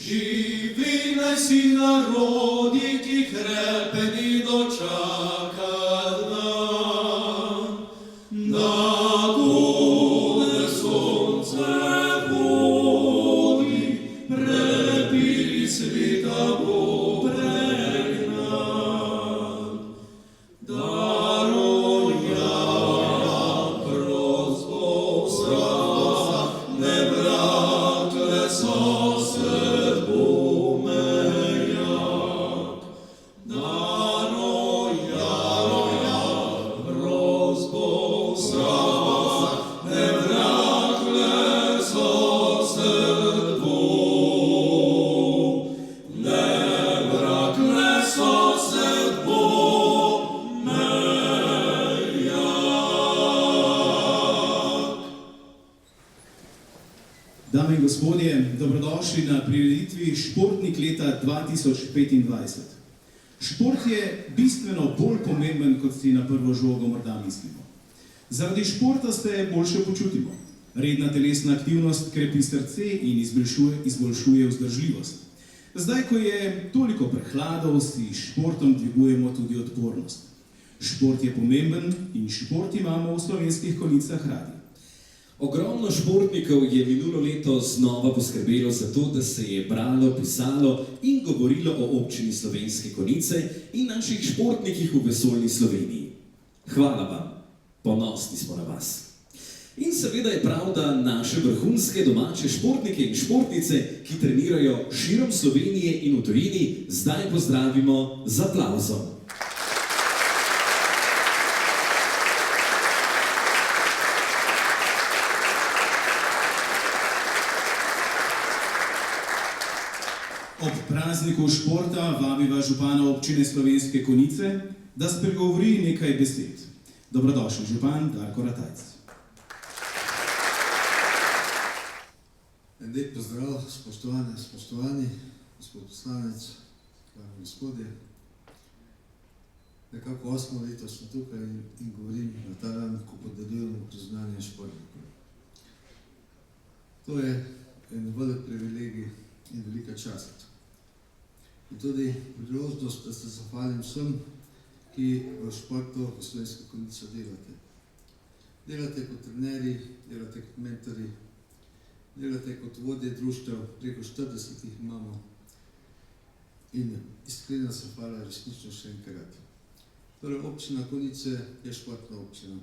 Živi naj si narodi, ki krepeni dočaka dan. Na kule sonce vodi, prepiri sveta bo pregnan. Daroja prosbov srah, ne vrakle sosed bo mejak. Daroja prosbov srah, ne vrakle sosed bo, ne vrakle sosed bo mejak. Dame in gospodje, dobrodošli na prireditvi Športnik leta 2025. Šport je bistveno bolj pomemben, kot si na prvo žogo morda mislimo. Zaradi športa se boljše počutimo. Redna telesna aktivnost krepi srce in izboljšuje vzdržljivost. Zdaj, ko je toliko prehladov, si s športom dvigujemo tudi odpornost. Šport je pomemben in šport imamo v Slovenskih Konjicah radi. Ogromno športnikov je minulo leto znova poskrbelo za to, da se je bralo, pisalo in govorilo o občini Slovenske Konjice in naših športnikih v vesoljni Sloveniji. Hvala vam, ponosni smo na vas. In seveda je prav, da naše vrhunske domače športnike in športnice, ki trenirajo širom Slovenije in v tujini, zdaj pozdravimo z aplavzom. Ob prazniku športa vabiva župana občine Slovenske Konjice, da spregovori nekaj besed. Dobrodošli, župan Darko Ratajc. En lep pozdrav, spoštovani, gospod poslanec, gospodje. Nekako 8. leto sem tukaj in govorim na ta dan, ko podeljujemo priznanje športnikom. To je en velik privilegij in velika čast. In tudi priložnost, da se zahvalim vsem, ki v športu v Slovenski Konjici delate. Delate kot trenerji, delate kot mentori, delate kot vodje društev, preko 40 jih imamo. In iskrena zahvala resnično še enkrat. Torej, občina Konjice je športna občina.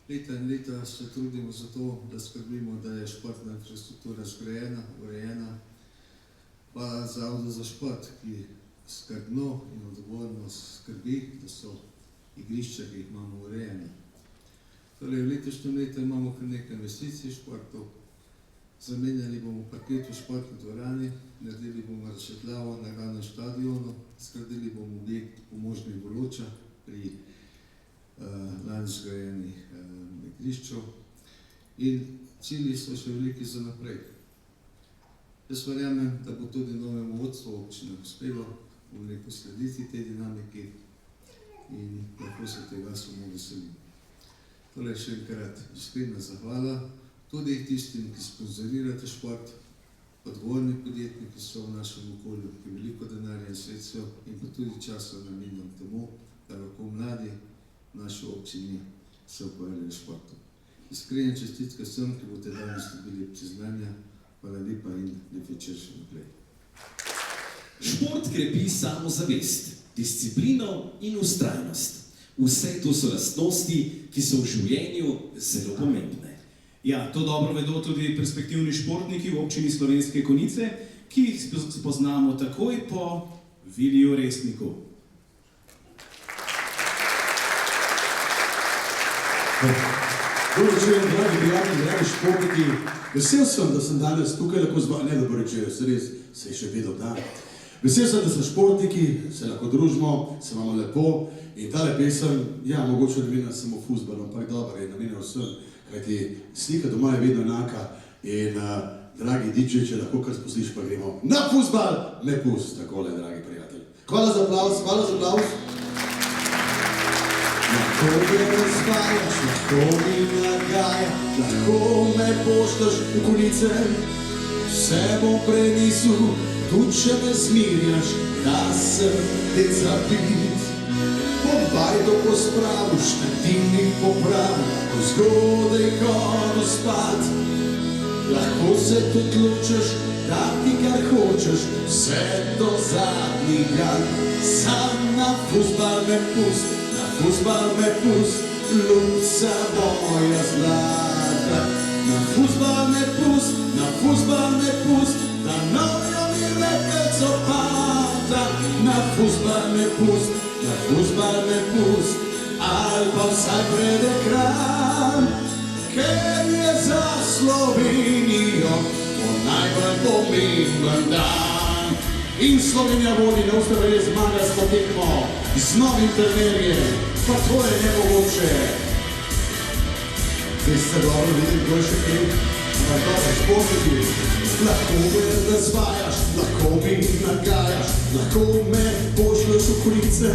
Leta in leta se trudimo za to, da skrbimo, da je športna infrastruktura zgrajena, urejena. Hvala Zavodu za šport, ki skrbno in odgovorno skrbi, da so igrišča, ki jih imamo urejene. Torej, v letošnjem letu imamo kar nekaj investicij v športu. Zamenjali bomo parket v športni dvorani, naredili bomo razsvetljavo na glavnem štadionu, zgradili bomo objekt pomožnih Voloča pri lani zgrajenih igrišču in cilji so še veliki za naprej. Jaz verjamem, da bo tudi novemu vodstvu občine uspelo slediti tej dinamiki in lahko se tega samo veselim. Torej, še enkrat iskrena zahvala tudi tistim, ki sponzorirate šport, odgovorni podjetniki so v našem okolju, ki veliko denarja in sredstev in pa tudi časa namenjam temu, da lahko mladi v naši občini se ukvarjajo športom. Iskrene čestitke vsem, ki boste danes dobili priznanja. Hvala lepa in lep večer še naprej. Šport krepi samozavest, disciplino in vztrajnost. Vse to so lastnosti, ki so v življenju zelo pomembne. Ja, to dobro vedo tudi perspektivni športniki v občini Slovenske Konjice, ki jih spoznamo takoj po Viliju Resniku. Dobro večer, dragi prijatelji, dragi športniki. Vesel sem, da sem danes tukaj lahko z vami, ne dobro večer, res se je še vedel dan. Vesel sem, da so športniki, se lahko družimo, se imamo lepo in tale pesem, ja, mogoče namenjena samo fuzbalu, ampak dobro je namenjena vsem, kajti slika doma je vedno enaka in dragi DJ, če lahko kar spustiš, pa gremo na fuzbal, ne pust, takole, dragi prijatelji. Hvala za aplauz, hvala za aplauz. Lahko me razvajaš, lahko mi nagaja, lahko me pošljaš v Konjice, vse bom premislil, tudi če me zmirjaš, da sem te zabit. Bom bajdo pospravil, štetilnik popravil, ko zgodaj hodil spat. Lahko se tudi ločeš, da ti kar hočeš, vse do zadnjega. Sam na fuzbal me pust, na fuzbal me pust, ljubica moja zlata. Na fuzbal me pust, na fuzbal me pust, da novijo mi reke copata. Na fuzbal me pust, na fuzbal me pust, ali pa vsaj pred ekran. Ker je za Slovenijo to najbolj pomemben dan. In Slovenija vodi, ne boste verjeli, zmaga s to tekmo, z novim trenerjem, pa to je nemogoče. Zdaj se dobro vidim, kdo je še kaj, ampak dobro, športniki. Lahko me razvajaš, lahko mi nagajaš, lahko me pošlješ v kolice.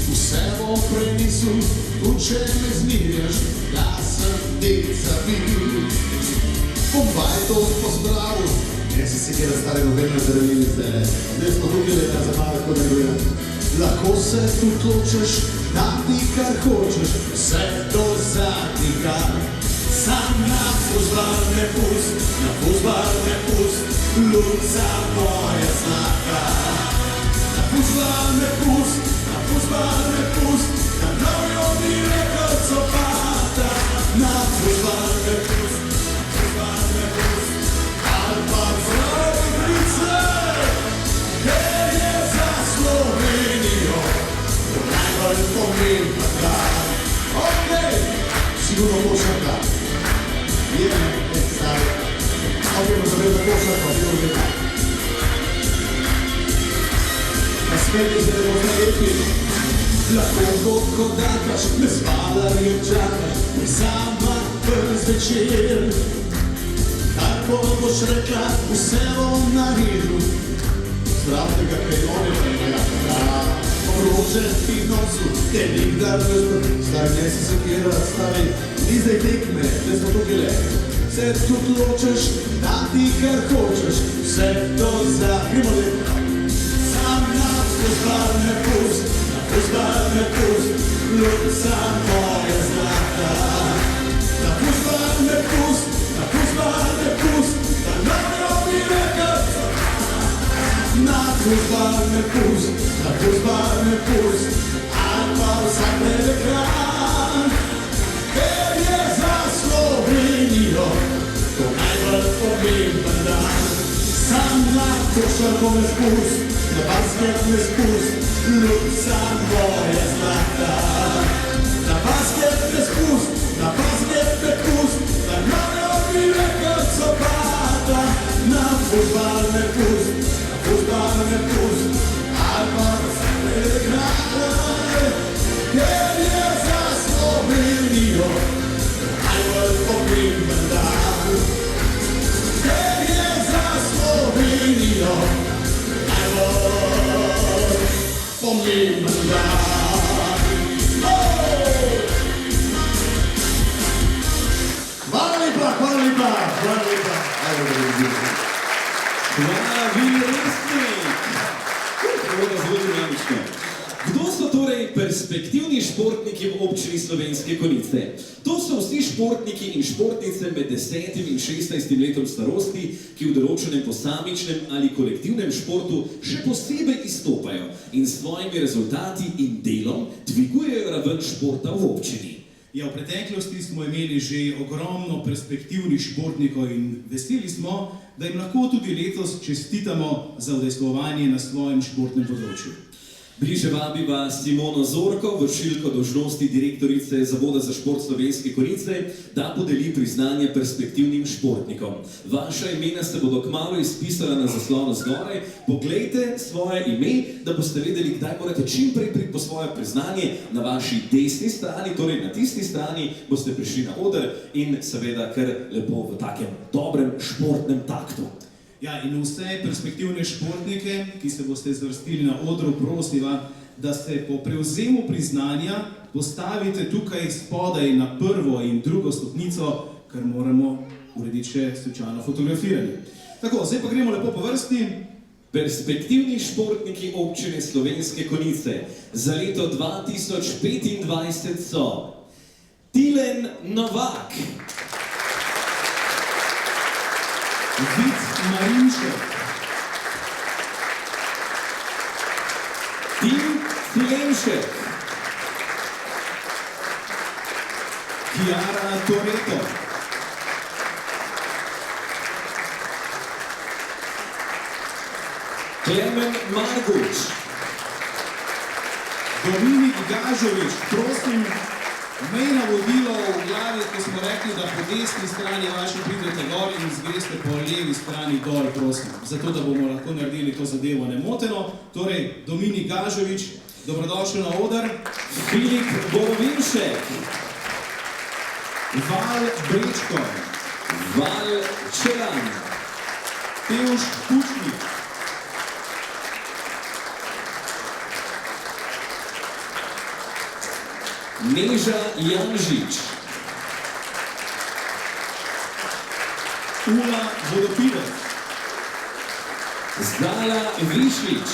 Vse bom prenesel, tudi če me zmirjaš, da sem te zabil. Bom bajdo pozdravil, ne si se kjera stare novembne zdravilnice, ne smo tukaj leta zabave, ko ne gledam. Lahko se tudi ločeš, da ti kar hočeš, vse do zadnjega. Sam na fuzbal me pust, na fuzbal me pust, ljubica moja zlata. Na fuzbal me pust, na fuzbal me pust, da novijo mi reke copata. Na fuzbal me pust, na fuzbal me pust, ali pa zdrave igrice, ker je za Slovenijo to najbolj pomemben dan. Okej, sigurno košarka. Je, stari. Okej, bomo zavedali košarko, sigurno vedno. Nasmejte se, da boste lepi. Lahko kodakaš, me spala in čakaš, me sama prvi zvečer. Tako boš rekla, vse bom naredil. Zdravnega krejone, prejmega, rože ti nosu, te nikdar ne zbog. Stari, ne si sekira, stari, ni zdaj tekme, ne smo tukaj le. Se tudi ločeš, da ti kar hočeš, vse do zadnjega. Sam na fuzbal me pust, na fuzbal me pust, ljubica moja zlata. Na fuzbal me pust, na fuzbal me pust, da novijo mi reke copata. Na fuzbal me pust, na fuzbal me pust, ali pa vsaj pred ekran. Ker je za Slovenijo to najbolj pomemben dan. Sam na košarko me spust, na basket me spust, ljubica moja zlata. Na basket me spust, na basket me pust, da novijo mi reke copata. Na fuzbal me pust, na fuzbal me pust, ali pa vsaj pred ekran. Ker je za Slovenijo to najbolj pomemben dan. Ker je za Slovenijo najbolj pomemben dan. Hvala lepa, hvala lepa, hvala lepa. Hvala, Vili Resnik! Hvala, zelo dinamično. Kdo so torej perspektivni športniki v občini Slovenske Konjice? To so vsi športniki in športnice med 10 in 16 letom starosti, ki v določenem posamičnem ali kolektivnem športu še posebej izstopajo in s svojimi rezultati in delom dvigujejo raven športa v občini. Ja, v preteklosti smo imeli že ogromno perspektivnih športnikov in veseli smo, da jim lahko tudi letos čestitamo za udejstvovanje na svojem športnem področju. Bliže vabiva Simono Zorko, vršilko dolžnosti direktorice Zavoda za šport Slovenske Konjice, da podeli priznanje perspektivnim športnikom. Vaša imena se bodo kmalu izpisala na zaslonu zgoraj. Poglejte svoje ime, da boste vedeli, kdaj morate čim prej priti po svoje priznanje. Na vaši desni strani, torej na tisti strani, boste prišli na oder in seveda kar lepo v takem dobrem športnem taktu. Ja, in vse perspektivne športnike, ki se boste zvrstili na odru, prosiva, da se po prevzemu priznanja postavite tukaj spodaj na prvo in drugo stopnico, ker moramo urediti še slučajno fotografiranje. Tako, zdaj pa gremo lepo po vrsti. Perspektivni športniki občine Slovenske Konjice za leto 2025 so Tilen Novak, Vid Marinšek, Tim Filenšek, Chiara Toretto, Klemen Marguč, Dominik Gažovič. Prosim, imej navodilo v glavi, ko smo rekli, da po desni strani vaši pridete gor in zgreste po levi strani dol, prosim. Zato, da bomo lahko naredili to zadevo nemoteno. Torej, Dominik Gažovič, dobrodošel na oder. Filip Borovinšek, Val Brečko, Val Čelan, Tevš Kučnik, Neža Janžič, Ula Vodopivec, Zdala Višlič,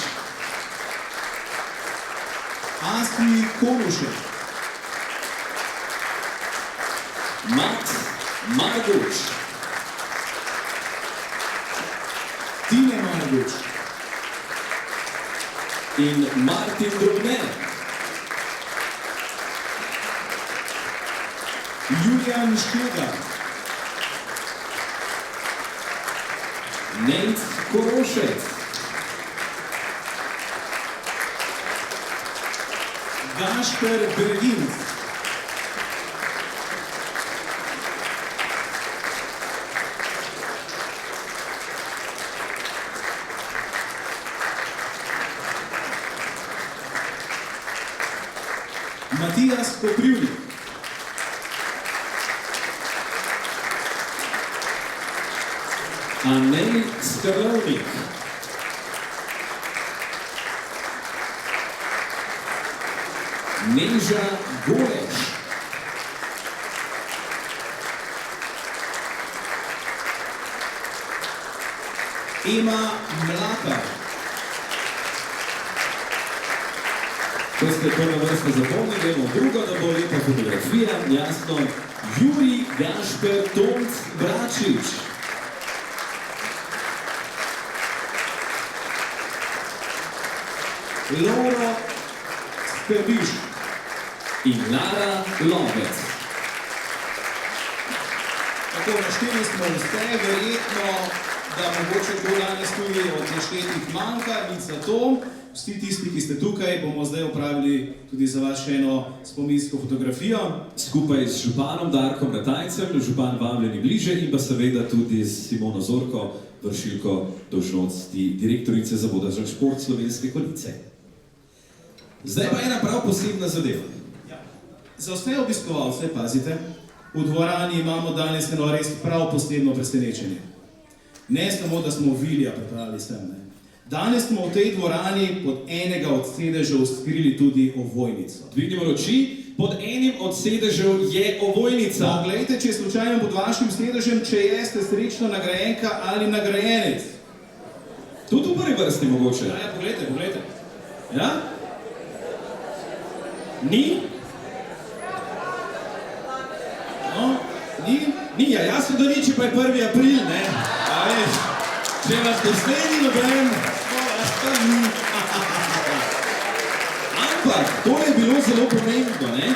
Asti Konušek, Max Marguč, Tine Marguč, in Martin Drobne, Julijan Škega, Nejc Korošec, Gašper Bergin, Matijas Koprivnik, Anej Skrlovnik, Neža Goleš, Ema Mlakar, ko ste prvo vrsto zapomnili, gremo drugo, da bo lepa fotografija, jasno, Jurij Gašper Tomc Bračič, Loro Skrbiš, in Lara Lovec. Tako, našteli smo vse, verjetno, da mogoče kdo danes tudi od naštetih manjka, nič za to. Vsi tisti, ki ste tukaj, bomo zdaj opravili tudi za vas še eno spominsko fotografijo. Skupaj s županom Darkom Ratajcem, župan vabljeni bliže in pa seveda tudi s Simono Zorko, vršilko dolžnosti direktorice Zavoda za šport Slovenske Konjice. Zdaj pa ena prav posebna zadeva. Za vse obiskovalce, pazite, v dvorani imamo danes eno res prav posebno presenečenje. Ne samo, da smo Vilija pripravili sem, ne. Danes smo v tej dvorani pod enega od sedežev skrili tudi ovojnico. Dvignimo roči, pod enim od sedežev je ovojnica. Poglejte, če je slučajno pod vašim sedežem, če ste srečno nagrajenka ali nagrajenec. Tudi v prvi vrsti mogoče. Ja, poglejte, poglejte. Ja? Ni? No, ni? Ni, ja jasno, da ni, če pa je 1. april, ne? A veš, če vas doslej ni noben, pa ni. Ampak, to je bilo zelo pomembno, ne?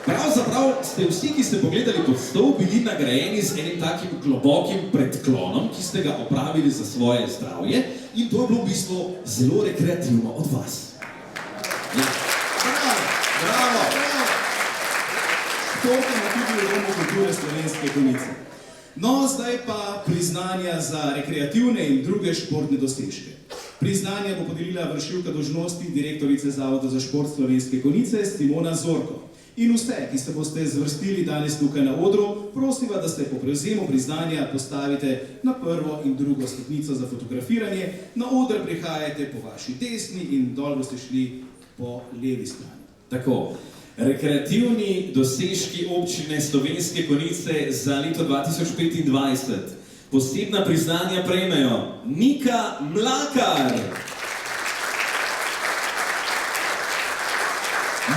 Pravzaprav ste vsi, ki ste pogledali pod stol, bili nagrajeni z enim takim globokim predklonom, ki ste ga opravili za svoje zdravje in to je bilo v bistvu zelo rekreativno od vas. Ja. Bravo! Športimo tudi v Domu kulture Slovenske Konjice. No, zdaj pa priznanja za rekreativne in druge športne dosežke. Priznanja bo podelila vršilka dolžnosti direktorice Zavoda za šport Slovenske Konjice Simona Zorko. In vse, ki se boste zvrstili danes tukaj na odru, prosiva, da se po prevzemu priznanja postavite na prvo in drugo stopnico za fotografiranje, na oder prihajate po vaši desni in dol boste šli po levi strani. Tako, rekreativni dosežki občine Slovenske Konjice za leto 2025. Posebna priznanja prejmejo Nika Mlakar,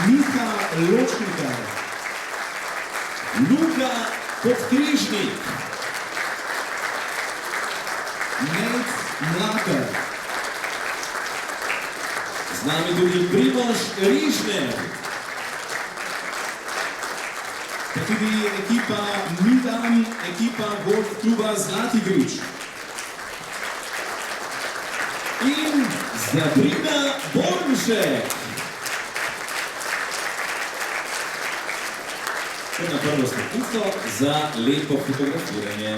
Miha Ločnikar, Luka Podkrižnik, Nec Mlakar, z nami tudi Primož Rižner, pa tudi ekipa Midam, ekipa golf kluba Zlati Grič. in Sabrina Bornšek. Kar na prvo stopnico za lepo fotografiranje.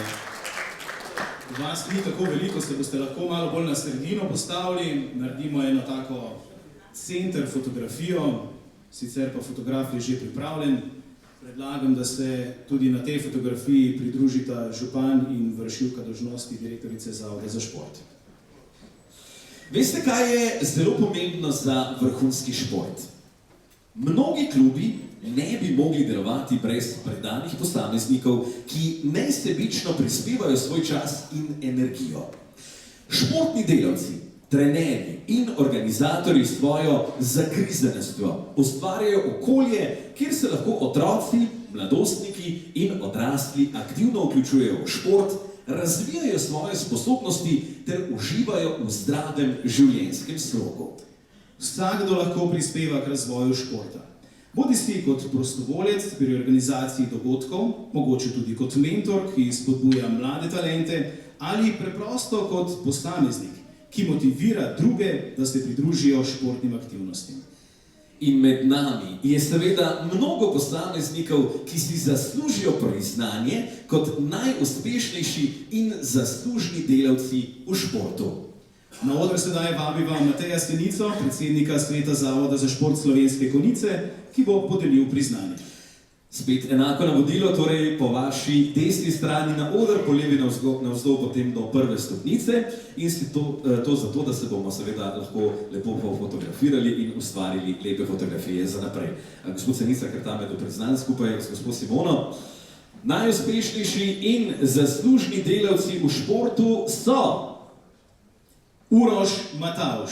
Vas ni tako veliko, se boste lahko malo bolj na sredino postavili. Naredimo eno tako center fotografijo, sicer pa fotograf je že pripravljen. Predlagam, da se tudi na tej fotografiji pridružita župan in vršilka dolžnosti direktorice Zavoda za šport. Veste, kaj je zelo pomembno za vrhunski šport? Mnogi klubi ne bi mogli delovati brez predanih posameznikov, ki nesebično prispevajo svoj čas in energijo. Športni delavci, trenerji in organizatorji s svojo zagrizenostjo ustvarjajo okolje, kjer se lahko otroci, mladostniki in odrasli aktivno vključujejo v šport, razvijajo svoje sposobnosti ter uživajo v zdravem življenjskem slogu. Vsakdo lahko prispeva k razvoju športa. Bodisi kot prostovoljec pri organizaciji dogodkov, mogoče tudi kot mentor, ki spodbuja mlade talente, ali preprosto kot posameznik, ki motivira druge, da se pridružijo športnim aktivnostim. In med nami je seveda mnogo posameznikov, ki si zaslužijo priznanje kot najuspešnejši in zaslužni delavci v športu. Na oder sedaj vabiva Mateja Stenico, predsednika Sveta Zavoda za šport Slovenske Konjice, ki bo podelil priznanje. Spet enako navodilo, torej po vaši desni strani na oder, po levi navzdol potem do prve stopnice in si to zato, da se bomo seveda lahko lepo fotografirali in ustvarili lepe fotografije za naprej. Gospod Senica, ker tam je do priznanj skupaj s gospod Simono. Najuspešnejši in zaslužni delavci v športu so Uroš Matavž,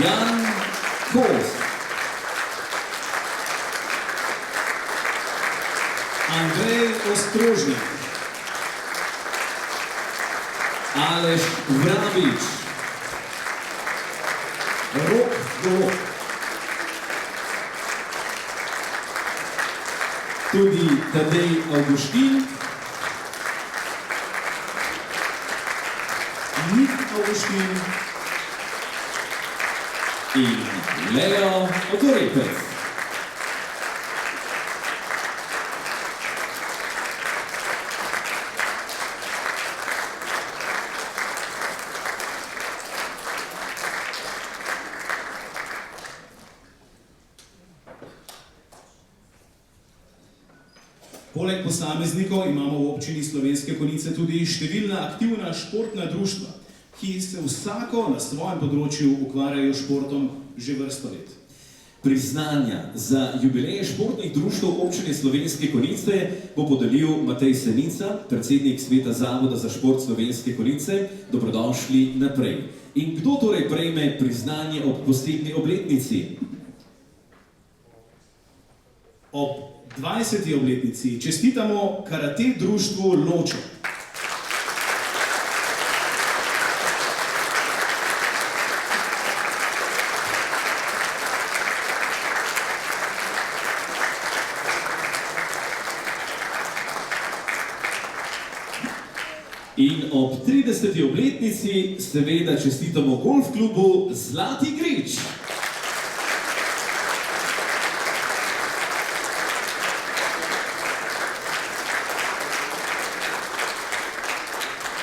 Jan Kos, Andrej Ostrožnik, Aleš Vrabič, Rok Golob, tudi Tadej Avguštin, Nik Avguštin in Leo Otorepec. Poleg posameznikov imamo v občini Slovenske Konjice tudi številna aktivna športna društva, ki se vsako na svojem področju ukvarjajo s športom že vrsto let. Priznanja za jubileje športnih društev občine Slovenske Konjice bo podelil Matej Senica, predsednik Sveta Zavoda za šport Slovenske Konjice. Dobrodošli naprej. In kdo torej prejme priznanje ob posebni obletnici? Ob 20. obletnici čestitamo karate društvu Ločo. In ob 30. obletnici seveda čestitamo golf klubu Zlati Grič.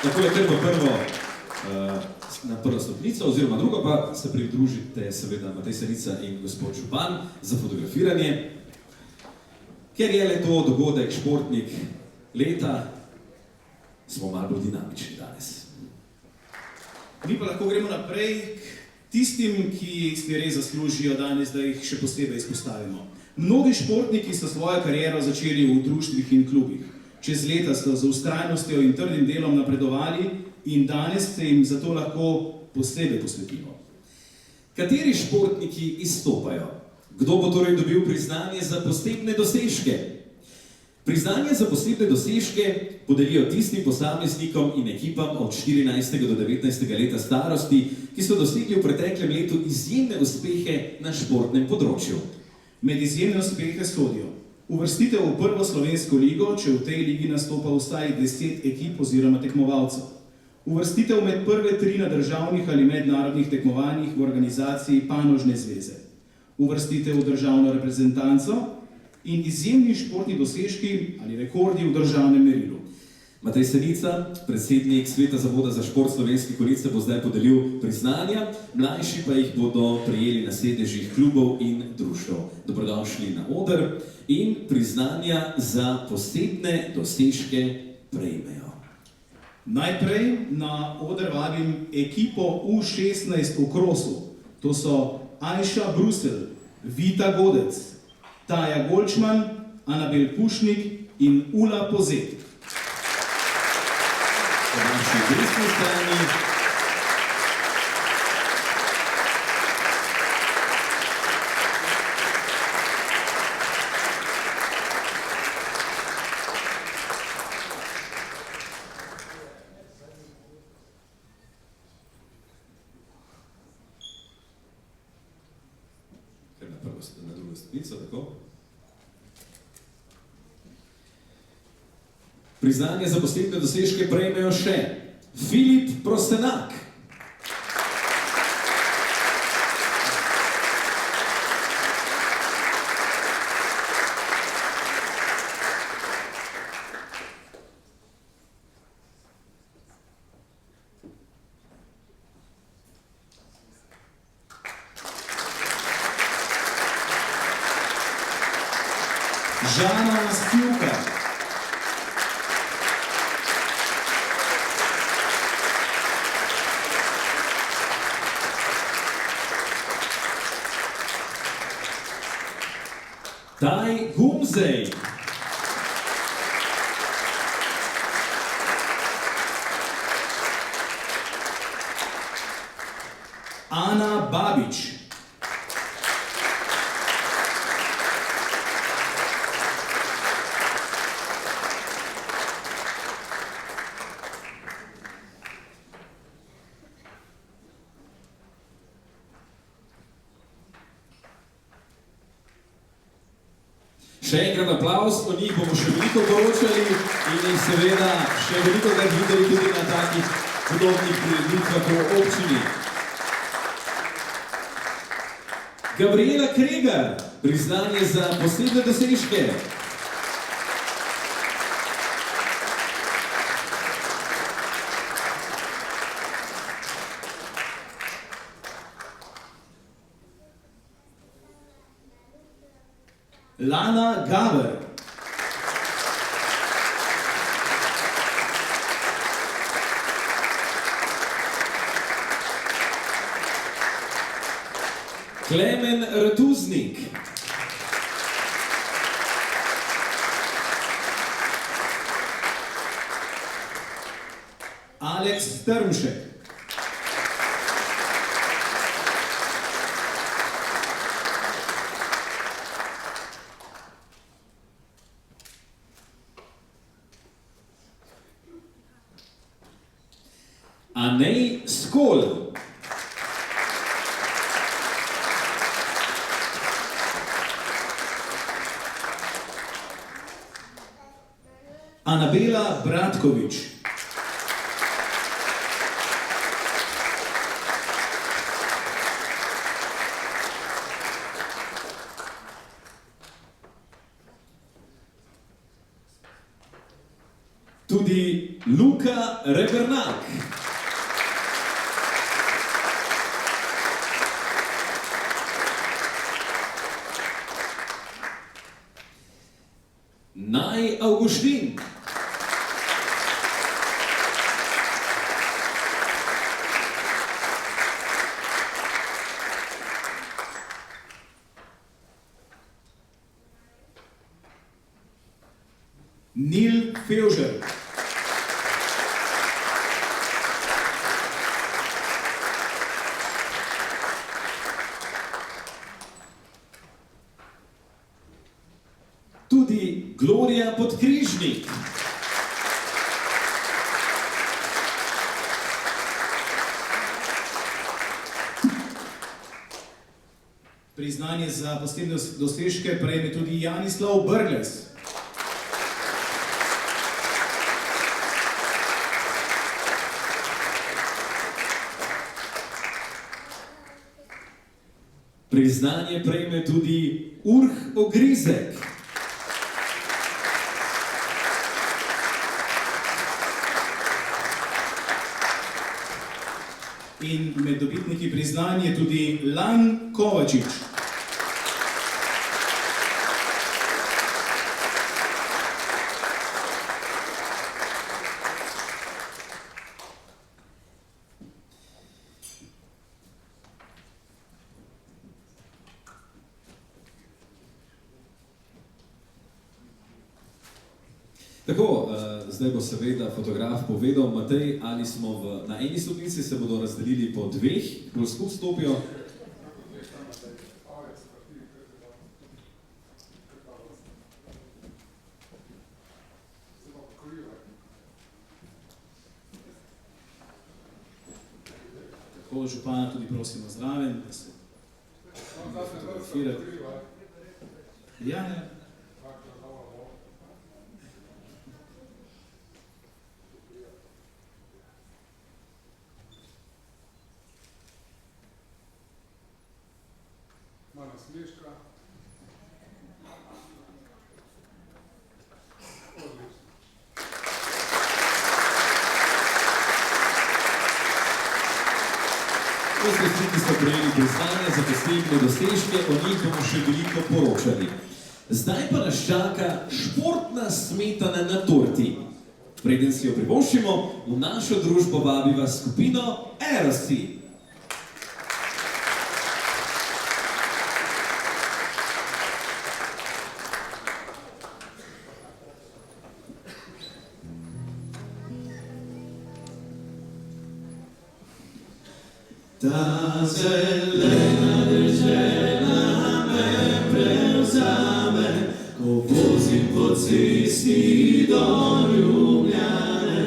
Tako je kar na prvo stopnico, oziroma drugo pa se pridružite seveda Matej Senica in gospod župan za fotografiranje. Ker je le to dogodek športnik leta, smo malo bolj dinamični danes. Mi pa lahko gremo naprej k tistim, ki si res zaslužijo danes, da jih še posebej izpostavimo. Mnogi športniki so svojo kariero začeli v društvih in klubih. Čez leta so z vztrajnostjo in trdim delom napredovali in danes se jim zato lahko posebej posvetimo. Kateri športniki izstopajo? Kdo bo torej dobil priznanje za posebne dosežke? Priznanje za posebne dosežke podelijo tistim posameznikom in ekipam od 14. do 19. leta starosti, ki so dosegli v preteklem letu izjemne uspehe na športnem področju. Med izjemne uspehe sodijo uvrstitev v prvo slovensko ligo, če v tej ligi nastopa vsaj 10 ekip oziroma tekmovalcev. Uvrstitev med prve 3 na državnih ali mednarodnih tekmovanjih v organizaciji panožne zveze. Uvrstitev v državno reprezentanco in izjemni športni dosežki ali rekordi v državnem merilu. Matej Senica, predsednik Sveta Zavoda za šport Slovenske Konjice, bo zdaj podelil priznanja, mlajši pa jih bodo prejeli na sedežih klubov in društev. Dobrodošli na oder in priznanja za posebne dosežke prejmejo. Najprej na oder vabim ekipo U16 v krosu. To so Ajša Brusel, Vita Godec, Taja Golčman, Anabel Pušnik in Ula Pozet. Po naši desni strani na drugo stopnico, tako. Priznanje za posebne dosežke prejmejo še Filip Prostenak, Žana Spivka, Taj Gumzej, Ana Babič, še enkrat aplavz, o njih bomo še veliko poročali in jih seveda še veliko krat videli tudi na takih podobnih prireditvah v občini. Gabriela Kregar, priznanje za posebne dosežke. Lana Gaber, Klemen Ratuznik, Aleks Strmšek, Anej Skol, Anabela Bratkovič, tudi Luka Rebernak, Naj Avguštin, Nil Fevžer. Tudi Gloria Podkrižnik. Priznanje za posebne dosežke prejme tudi Janislav Brglez. Priznanje prejme tudi Urh Ogrizek. In med dobitniki priznanja tudi Lan Kovačič. Tako, zdaj bo seveda fotograf povedal, Matej, ali smo na eni stopnici, se bodo razdelili po dveh, bolj skupaj stopijo. Tako, župana tudi prosimo zraven, da se fotografirati. Ja, ne. Malo smeška. Odlično. To ste vsi, ki ste prejeli priznanje za posebne dosežke, o njih bomo še veliko poročali. Zdaj pa nas čaka športna smetana na torti. Preden si jo privoščimo, v našo družbo vabiva skupino Aerosea. Ta zelena dežela me prevzame, ko vozim po cesti do Ljubljane.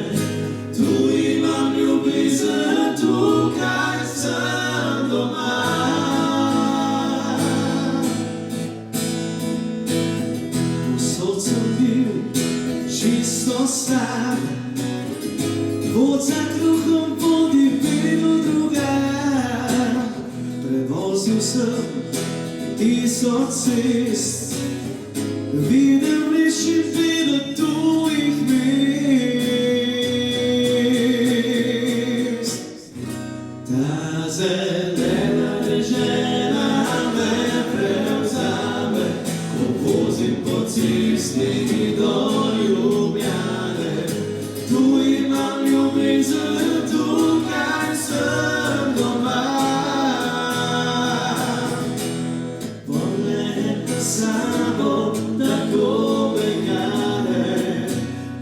Tu imam ljubezen, tukaj sem doma. Povsod sem bil čisto sam, pot za kruhom vodi vedno drugam. Prevozil sem tisoč cest, videl reči vedno tujih mest. Ta zelena dežela me prevzame, ko vozim po cesti do Ljubljane. Tu imam ljubezen, tukaj sem doma. Pogled na sabo tako me gane,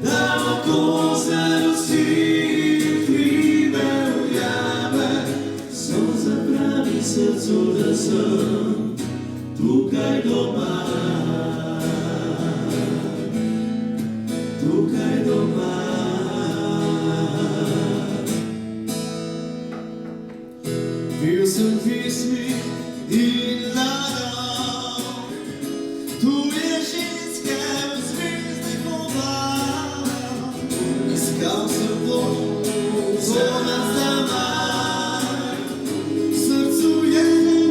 da oko zarosti hribe ujame. Solza pravi srcu, da sem tukaj doma. Tukaj doma. Bil sem pismi in ladal, tuje ženske v zvezdnih vodah. Iskal sem pot, zona za maj, v srcu je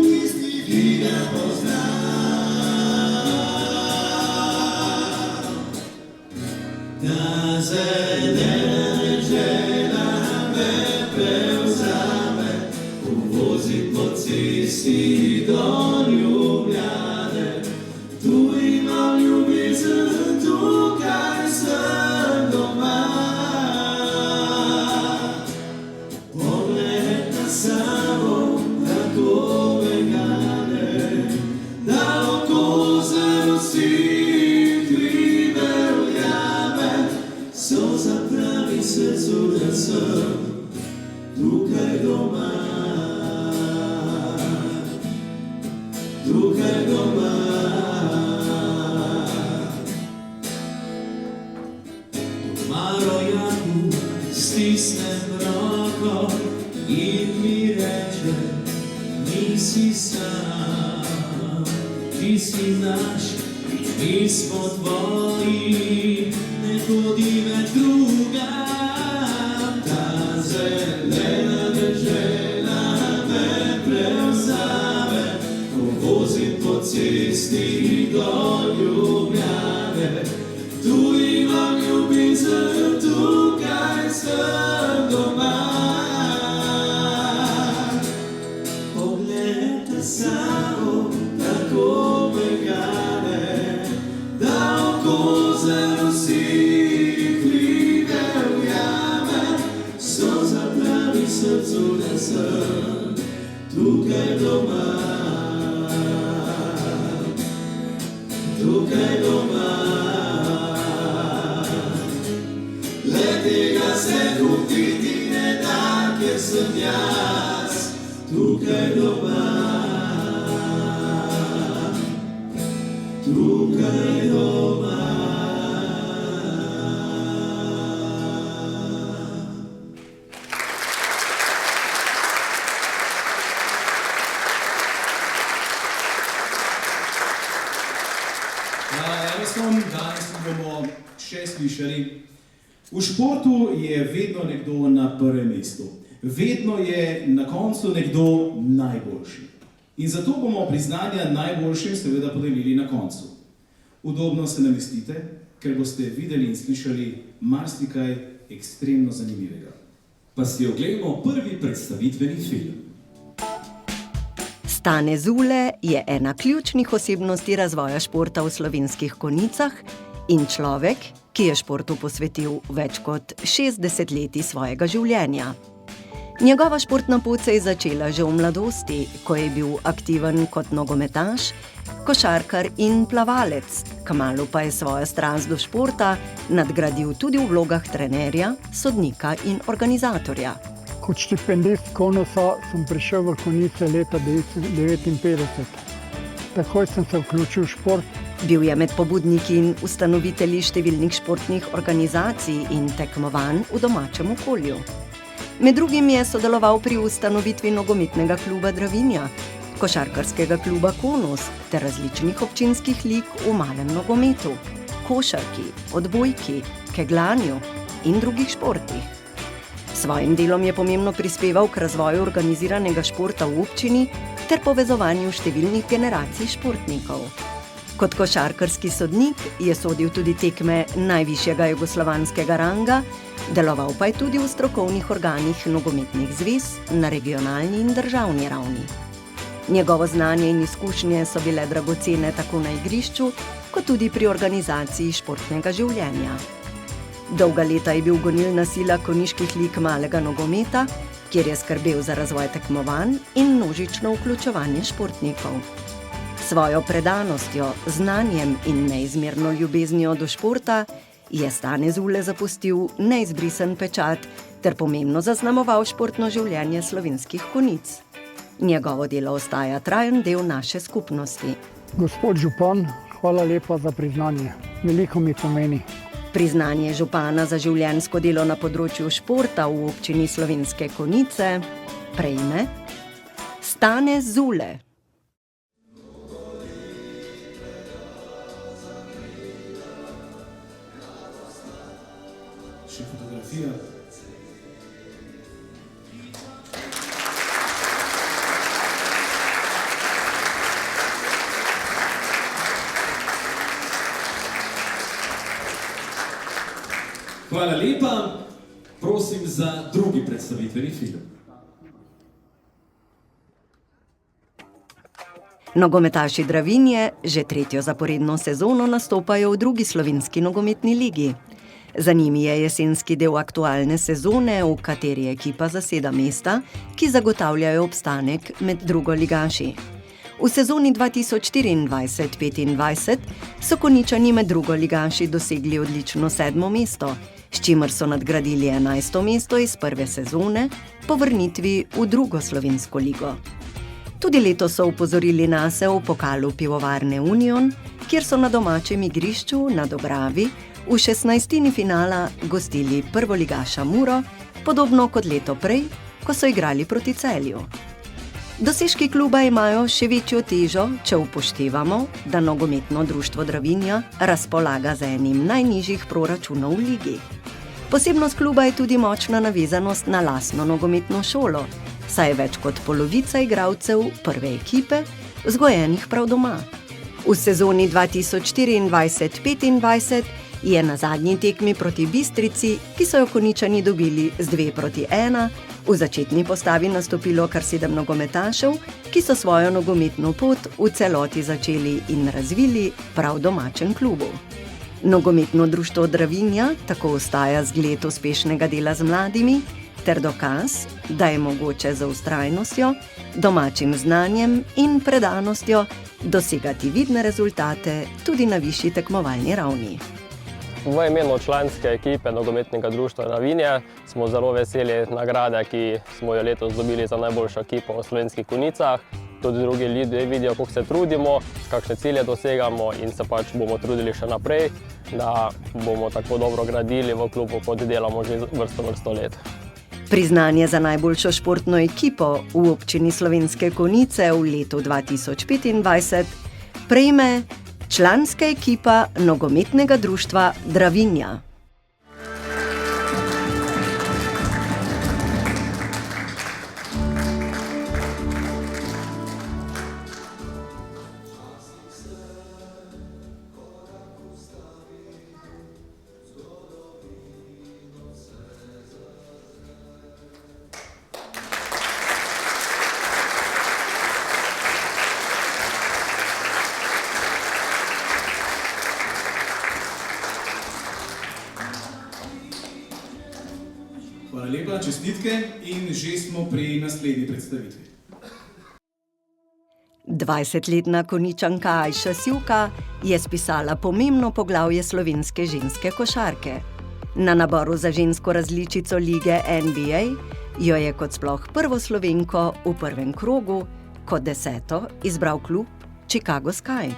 tisti, ki ga poznam. Ta zelena dežela me prevzame, ko vozim po cesti do Ljubljane. Tu imam ljubezen, tukaj sem doma. Pogled na sabo tako me gane, da oko zarosti hribe ujame. tukaj doma, tukaj doma. Doma rojaku stisnem roko in mi reče, nisi sam, ti si naš in mi smo tvoji, ne hodi več drugam. Ta zelena dežela me prevzame, ko vozim po cesti do Ljubljane. Tu imam ljubezen, tukaj sem doma. Poglejte samo, tako me gane, da oko zelo sihljive ujame. So zapravi srcu, da sem tukaj doma, tukaj doma. Le tega se kupiti ne da, ker sem jaz tukaj doma, tukaj doma. Danes bomo še slišali. V športu je vedno nekdo na prvem mestu. Vedno je na koncu nekdo najboljši. In zato bomo priznanja najboljšim seveda podelili na koncu. Udobno se namestite, ker boste videli in slišali marsikaj ekstremno zanimivega. Pa si oglejmo prvi predstavitveni film. Stane Zule je ena ključnih osebnosti razvoja športa v Slovenskih Konjicah in človek, ki je športu posvetil več kot 60 let svojega življenja. Njegova športna pot se je začela že v mladosti, ko je bil aktiven kot nogometaš, košarkar in plavalec. Kmalu pa je svojo strast do športa nadgradil tudi v vlogah trenerja, sodnika in organizatorja. Kot štipendist Konosa sem prišel v Konjice leta 1959. Takoj sem se vključil v šport. Bil je med pobudniki in ustanovitelji številnih športnih organizacij in tekmovanj v domačem okolju. Med drugim je sodeloval pri ustanovitvi nogometnega kluba Dravinja, košarkarskega kluba Konos ter različnih občinskih lig v malem nogometu, košarki, odbojki, kegljanju in drugih športih. S svojim delom je pomembno prispeval k razvoju organiziranega športa v občini ter povezovanju številnih generacij športnikov. Kot košarkarski sodnik je sodil tudi tekme najvišjega jugoslovanskega ranga, deloval pa je tudi v strokovnih organih nogometnih zvez na regionalni in državni ravni. Njegovo znanje in izkušnje so bile dragocene tako na igrišču, kot tudi pri organizaciji športnega življenja. Dolga leta je bil gonilna sila konjiških lig malega nogometa, kjer je skrbel za razvoj tekmovanj in množično vključevanje športnikov. Svojo predanostjo, znanjem in neizmerno ljubeznijo do športa je Stane Zule zapustil neizbrisen pečat ter pomembno zaznamoval športno življenje Slovenskih Konjic. Njegovo delo ostaja trajen del naše skupnosti. Gospod župan, hvala lepa za priznanje. Veliko mi pomeni. Priznanje župana za življenjsko delo na področju športa v občini Slovenske Konjice prejme Stane Zule. Še fotografija. Hvala lepa. Prosim za drugi predstavitveni film. Nogometaši Dravinje že tretjo zaporedno sezono nastopajo v drugi slovenski nogometni ligi. Za njimi je jesenski del aktualne sezone, v kateri ekipa zaseda mesta, ki zagotavljajo obstanek med drugoligaši. V sezoni 2024-25 so Konjičani med drugoligaši dosegli odlično 7. mesto, s čimer so nadgradili 11. mesto iz prve sezone po vrnitvi v drugo slovensko ligo. Tudi letos so upozorili nase v pokalu Pivovarne Union, kjer so na domačem igrišču na Dobravi v 16. finala gostili prvoligaša Muro, podobno kot leto prej, ko so igrali proti Celju. Dosežki kluba imajo še večjo težo, če upoštevamo, da nogometno društvo Dravinja razpolaga z enim najnižjih proračunov v ligi. Posebnost kluba je tudi močna navezanost na lastno nogometno šolo, saj je več kot polovica igralcev prve ekipe vzgojenih prav doma. V sezoni 2024-25 je na zadnji tekmi proti Bistrici, ki so jo Konjičani dobili z 2-1, v začetni postavi nastopilo kar 7 nogometašev, ki so svojo nogometno pot v celoti začeli in razvili prav v domačem klubu. Nogometno društvo Dravinja tako ostaja zgled uspešnega dela z mladimi ter dokaz, da je mogoče z vztrajnostjo, domačim znanjem in predanostjo dosegati vidne rezultate tudi na višji tekmovalni ravni. V imenu članske ekipe nogometnega društva Dravinja smo zelo veseli nagrade, ki smo jo letos dobili za najboljšo ekipo v Slovenskih Konjicah. Tudi drugi ljudje vidijo, kako se trudimo, kakšne cilje dosegamo in se pač bomo trudili še naprej, da bomo tako dobro gradili v klubu, kot delamo že vrsto let. Priznanje za najboljšo športno ekipo v občini Slovenske Konjice v letu 2025 prejme članska ekipa nogometnega društva Dravinja. Hvala lepa, čestitke in že smo pri naslednji predstavitvi. 20-letna Konjičanka Ajša Sivka je spisala pomembno poglavje slovenske ženske košarke. Na naboru za žensko različico lige NBA jo je kot sploh prvo Slovenko v prvem krogu, kot 10. izbral klub Chicago Sky.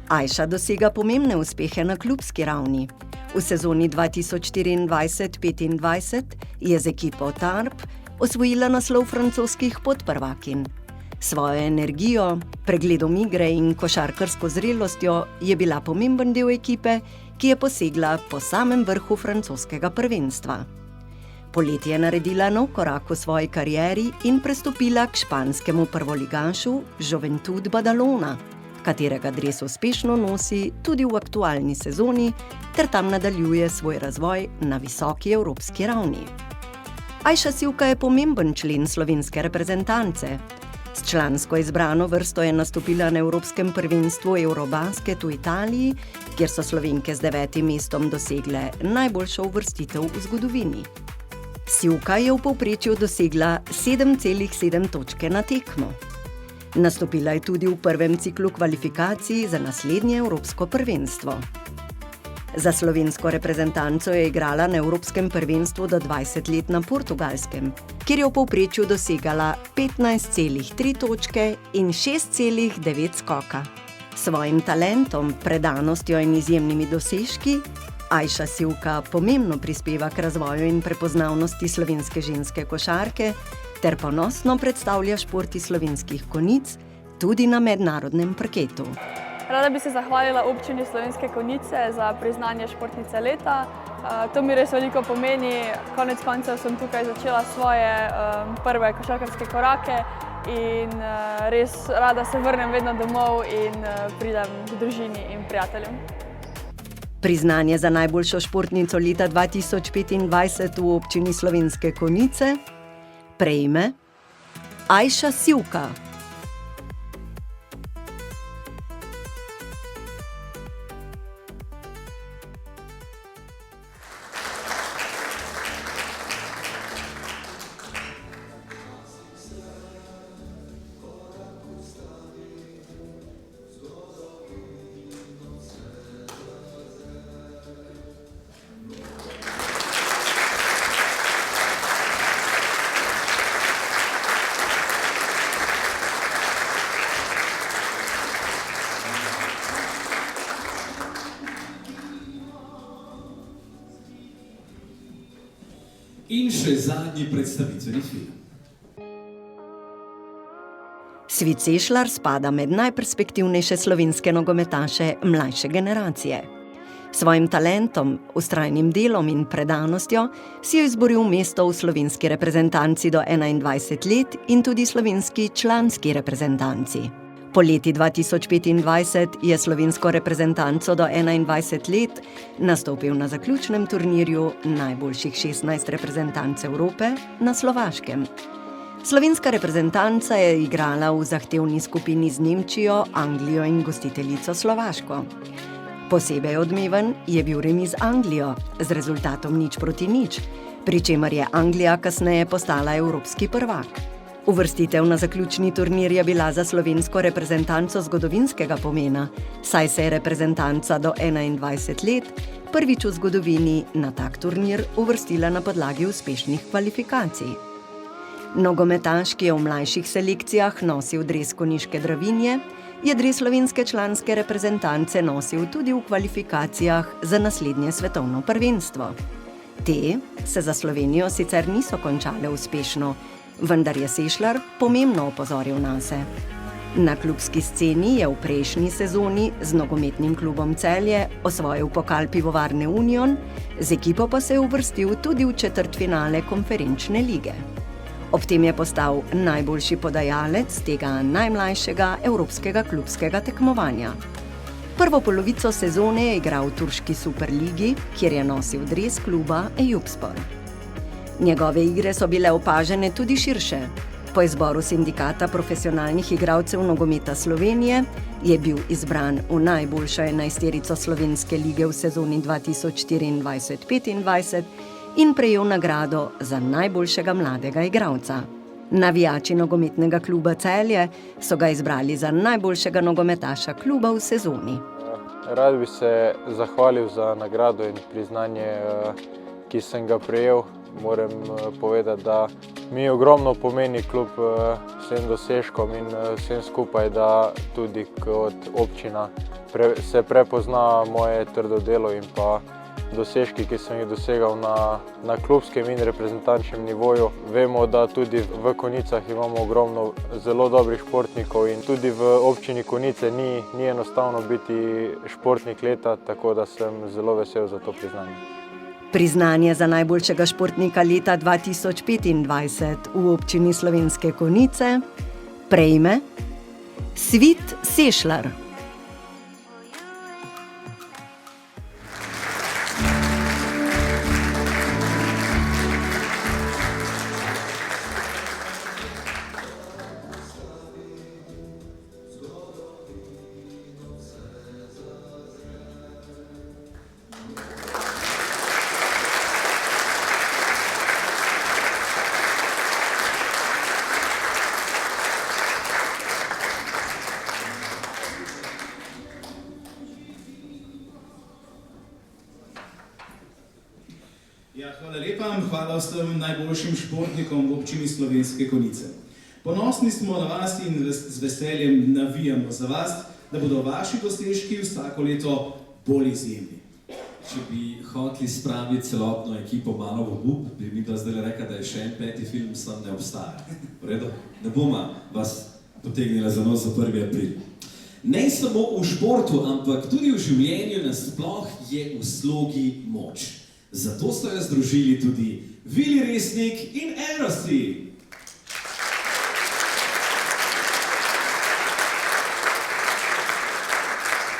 Ajša dosega pomembne uspehe na klubski ravni. V sezoni 2024-25 je z ekipo Tarp osvojila naslov francoskih podprvakinj. Svojo energijo, pregledom igre in košarkarsko zrelostjo je bila pomemben del ekipe, ki je posegla po samem vrhu francoskega prvenstva. Poleti je naredila nov korak v svoji karieri in prestopila k španskemu prvoligašu Juventud Badalona, katerega dres uspešno nosi tudi v aktualni sezoni ter tam nadaljuje svoj razvoj na visoki evropski ravni. Ajša Sivka je pomemben člen slovenske reprezentance. S člansko izbrano vrsto je nastopila na Evropskem prvenstvu Eurobasket v Italiji, kjer so Slovenke z 9. mestom dosegle najboljšo uvrstitev v zgodovini. Sivka je v povprečju dosegla 7,7 točke na tekmo. Nastopila je tudi v prvem ciklu kvalifikacij za naslednje Evropsko prvenstvo. Za slovensko reprezentanco je igrala na Evropskem prvenstvu do 20 let na Portugalskem, kjer je v povprečju dosegala 15,3 točke in 6,9 skoka. Svojim talentom, predanostjo in izjemnimi dosežki Ajša Sivka pomembno prispeva k razvoju in prepoznavnosti slovenske ženske košarke ter ponosno predstavlja šport iz Slovenskih Konjic tudi na mednarodnem parketu. Rada bi se zahvalila občini Slovenske Konjice za priznanje športnice leta. To mi res veliko pomeni. Konec koncev sem tukaj začela svoje prve košarkarske korake in res rada se vrnem vedno domov in pridem k družini in prijateljem. Priznanje za najboljšo športnico leta 2025 v občini Slovenske Konjice prejme Ajša Sivka. zadnji predstavitveni film. Svit Sešljar spada med najperspektivnejše slovenske nogometaše mlajše generacije. Svojim talentom, vztrajnim delom in predanostjo si je izboril mesto v slovenski reprezentanci do 21 let in tudi slovenski članski reprezentanci. Poleti 2025 je slovensko reprezentanco do 21 let nastopil na zaključnem turnirju najboljših 16 reprezentanc Evrope na Slovaškem. Slovenska reprezentanca je igrala v zahtevni skupini z Nemčijo, Anglijo in gostiteljico Slovaško. Posebej odmeven je bil remi z Anglijo z rezultatom 0:0, pri čemer je Anglija kasneje postala evropski prvak. Uvrstitev na zaključni turnir je bila za slovensko reprezentanco zgodovinskega pomena, saj se je reprezentanca do 21 let prvič v zgodovini na tak turnir uvrstila na podlagi uspešnih kvalifikacij. Nogometaš, ki je v mlajših selekcijah nosil dres konjiške Dravinje, je dres slovenske članske reprezentance nosil tudi v kvalifikacijah za naslednje svetovno prvenstvo. Te se za Slovenijo sicer niso končale uspešno, vendar je Sešljar pomembno opozoril nase. Na klubski sceni je v prejšnji sezoni z nogometnim klubom Celje osvojil pokal Pivovarne Union, z ekipo pa se je uvrstil tudi v četrtfinale konferenčne lige. Ob tem je postal najboljši podajalec tega najmlajšega evropskega klubskega tekmovanja. Prvo polovico sezone je igral v turški superligi, kjer je nosil dres kluba Eyüpspor. Njegove igre so bile opažene tudi širše. Po izboru sindikata profesionalnih igralcev nogometa Slovenije je bil izbran v najboljšo enajsterico slovenske lige v sezoni 2024-25 in prejel nagrado za najboljšega mladega igralca. Navijači nogometnega kluba Celje so ga izbrali za najboljšega nogometaša kluba v sezoni. Rad bi se zahvalil za nagrado in priznanje, ki sem ga prejel. Moram povedati, da mi ogromno pomeni kljub vsem dosežkom in vsem skupaj, da tudi kot občina se prepozna moje trdo delo in pa dosežki, ki sem jih dosegal na klubskem in reprezentančnem nivoju. Vemo, da tudi v Konjicah imamo ogromno zelo dobrih športnikov in tudi v občini Konjice ni enostavno biti športnik leta, tako da sem zelo vesel za to priznanje. Priznanje za najboljšega športnika leta 2025 v občini Slovenske Konjice prejme Svit Sešljar. Hvala lepa, hvala vsem najboljšim športnikom v občini Slovenske Konjice. Ponosni smo na vas in z veseljem navijamo za vas, da bodo vaši dosežki vsako leto bolj izjemni. Če bi hoteli spraviti celotno ekipo malo v obup, bi mi da zdaj rekla, da je še en 5. film, sam ne obstaja. V redu? Ne bomo vas potegnila za nos za 1. april. Ne samo v športu, ampak tudi v življenju nasploh je v slogi moč. Zato so jo združili tudi Vili Resnik in Erosi.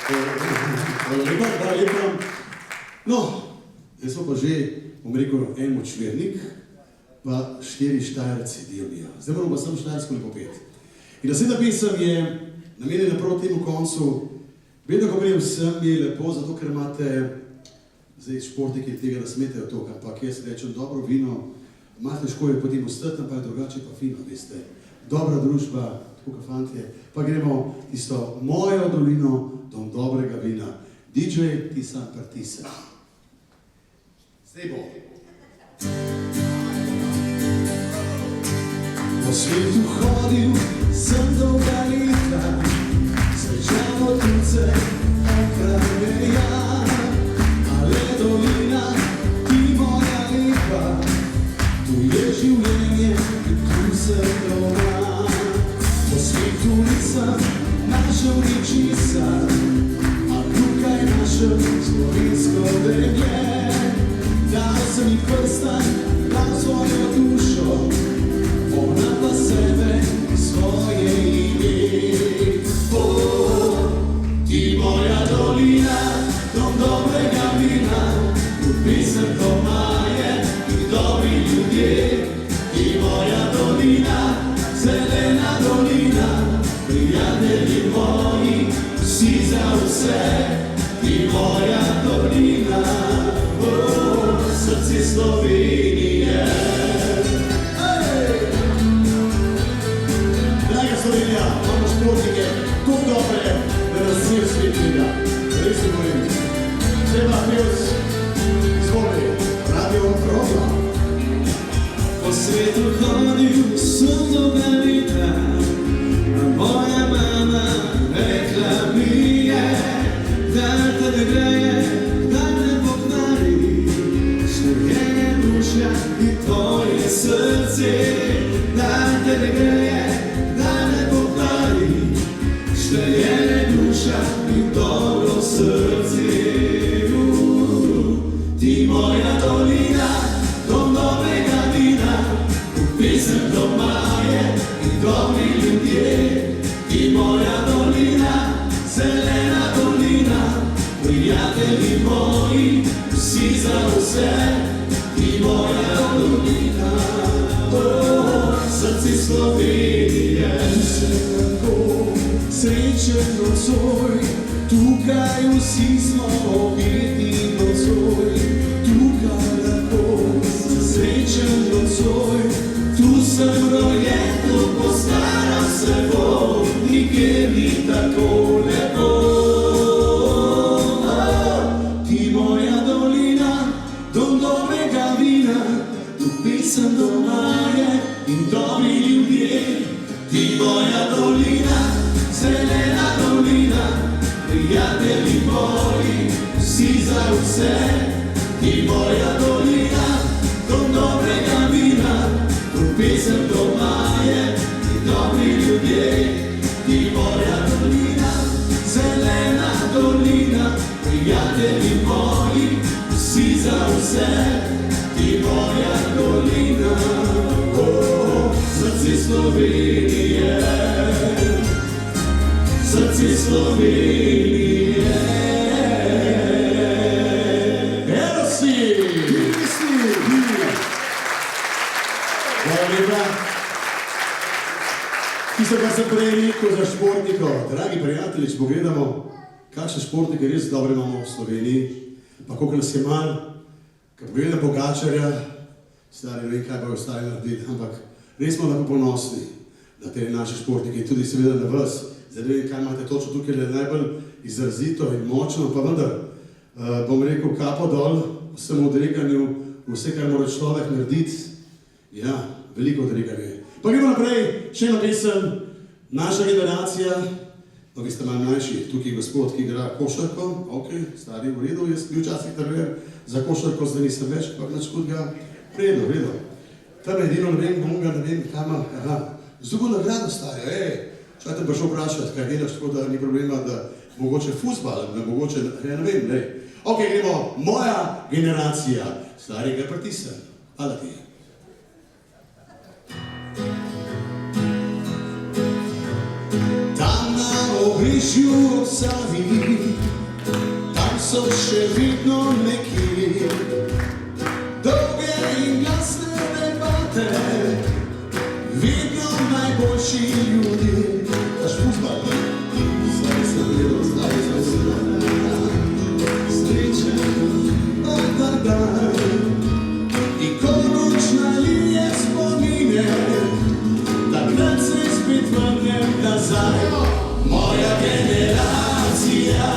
Hvala lepa. No, zdaj smo pa že, bom rekel, en močvernik, pa 4 Štajerci delijo. Zdaj moramo pa samo štajersko lepo peti. In naslednja pesem je namenjena prav temu koncu. Vedno, ko prijem sem, je lepo, zato ker imate zdaj športniki tega ne smetejo to, ampak jaz rečem dobro vino, malo težko je potem ostati, pa je drugače pa fino, veste. Dobra družba, tako kot fantje, pa gremo tisto mojo dolino, dom dobrega vina. DJ, ti sam partisa. Zdaj bo. Po svetu hodil sem dolga leta, srečamo tujce, okrajne ja. Ale dolina, ti moja lepa, tu je zgovinsko dekle. Dal sem ji prstan, dal svojo dušo, ona pa sebe svoje ime. Ti moja dolina, dom dobrega vina, pisem doma je in dobri ljudje. Ti moja dolina, zelena dolina, prijatelji moji, vsi za vse. Ti moja dolina, srce Slovenije. Draga Slovenija, imamo športnike, tako dobre, da nas svet svetliga. Res se bojim. Treba pevc, izvoli, Radio Rogla. Po svetu hodil sem dolga leta, moja mama rekla mi je, da te ne greje, da ne pokvari, številne duša in tvoje srce. Da te ne greje, da ne pokvari, številne duša in dobro srce. Ti moja dolina, dom dobrega vina, pisem doma je in dobri ljudje. Ti moja dolina, zelena dolina, prijatelji moji, vsi za vse. Ti moja dolina, srce Slovenije. Sem tako srečen nocoj, tukaj vsi smo objeti nocoj. Tukaj lahko sem srečen nocoj, tu sem rojen, tu postaram se bom, nikjer ni tako lepo. Ti moja dolina, dom dobrega vina, tu pisem doma je in dobri ljudje. Ti moja dolina, zelena dolina, prijatelji moji, vsi za vse. Ti moja dolina, dom dobrega vina, tu pisem doma je in dobri ljudje. Ti moja dolina, zelena dolina, prijatelji moji, vsi za vse. Ti moja dolina, srce Slovenije, srce Slovenije. Evo si! Hvala lepa. Tisto, kar sem prej rekel za športnikov, dragi prijatelji, če pogledamo, kakšne športnike res dobre imamo v Sloveniji, pa koliko nas je manj, ko pogledam Pogačarja, stari ne vem, kaj bojo ostali narediti, ampak res smo tako ponosni na te naše športnike in tudi seveda na vas. Zdaj ne vem, kaj imate točno tukaj najbolj izrazito in močno, pa vendar bom rekel kapo dol vsemu odrekanju, vse, kar mora človek narediti. Ja, veliko odrekanje. Pa gremo naprej, še ena pesem, naša generacija, no vi ste malo mlajši, tukaj je gospod, ki igra košarko, ok, stari v redu, jaz bil včasih trener za košarko, zdaj nisem več, pa nič hudega, v redu. Tam je edino, ne vem, monga, ne vem, kam, aha, z drugo nagrado stari, če te prišel vprašati, kaj delaš, tako da ni problema, da mogoče fuzbal, da mogoče, ne vem, ne. Ok, gremo, moja generacija, stari ga pritisnem, hvala ti. Tam na obrišju ob Savi, tam so še vedno nekje dolge in glasne debate, vedno najboljši ljudje. Daš fuzbal? Zdaj sem gledal, srečen dober dan. In ko nočna linija spomine, takrat se spet vrnem nazaj. Moja generacija,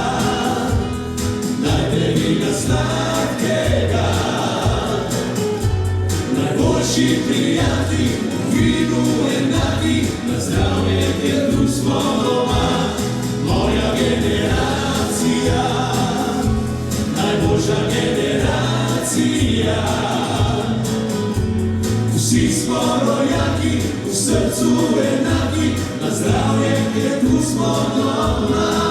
dajte mi ga sladkega, najboljši prijatelji, vinu enaki, na zdravje, kjer tu smo doma. Moja generacija, najboljša generacija, vsi smo rojaki, v srcu enaki, na zdravje, kjer tu smo doma.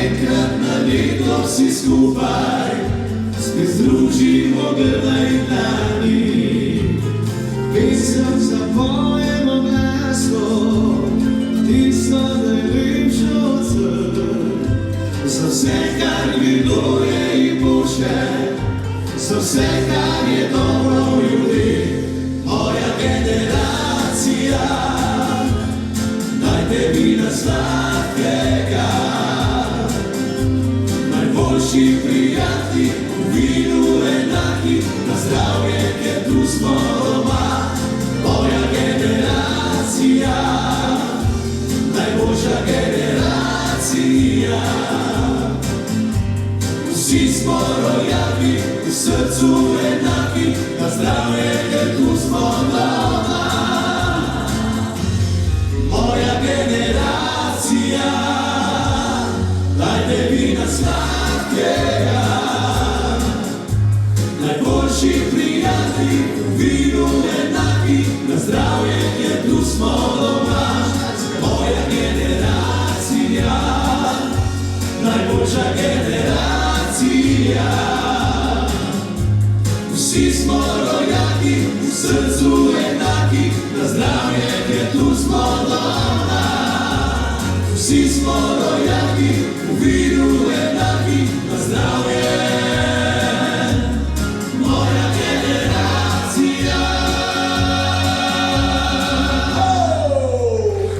enkrat na leto vsi skupaj spet združimo grla in dlani. Pesem zapojemo glasno, tisto najlepšo od vseh. Za vse, kar dviguje in puše, za vse, kar je dobro v ljudeh. Moja generacija, dajte vina sladkega. Najboljši prijatelji v vinu enaki, na zdravje, ker tu smo doma. Moja generacija, najboljša generacija. Vsi smo rojaki, v srcu enaki, na zdravje, ker tu smo doma. Moja generacija, dajte vina sladkega. Najboljši prijatelji, v vinu enaki, na zdravje, ker tu smo doma. Moja generacija, najboljša generacija. Vsi smo rojaki, v srcu enaki, na zdravje, ker tu smo doma. Vsi smo rojaki, v vinu enaki, na zdravje. Moja generacija.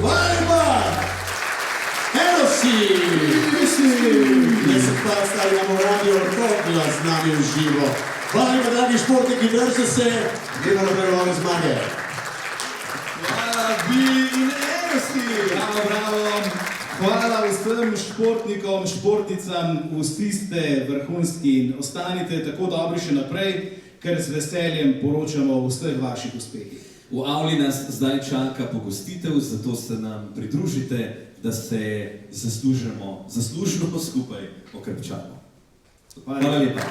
Hvala! Eno si! Jaz sem pa stavljamo radio Rokla z nami v živo. Hvala lepa, dragi športniki, držite se, gremo naprej nove zmage. Hvala, vi in enosti! Bravo, bravo! Hvala vsem športnikom, športnicam, vsi ste vrhunski in ostanite tako dobri še naprej, ker z veseljem poročamo o vseh vaših uspehih. V avli nas zdaj čaka pogostitev, zato se nam pridružite, da se zaslužno skupaj okrepčamo. Hvala lepa.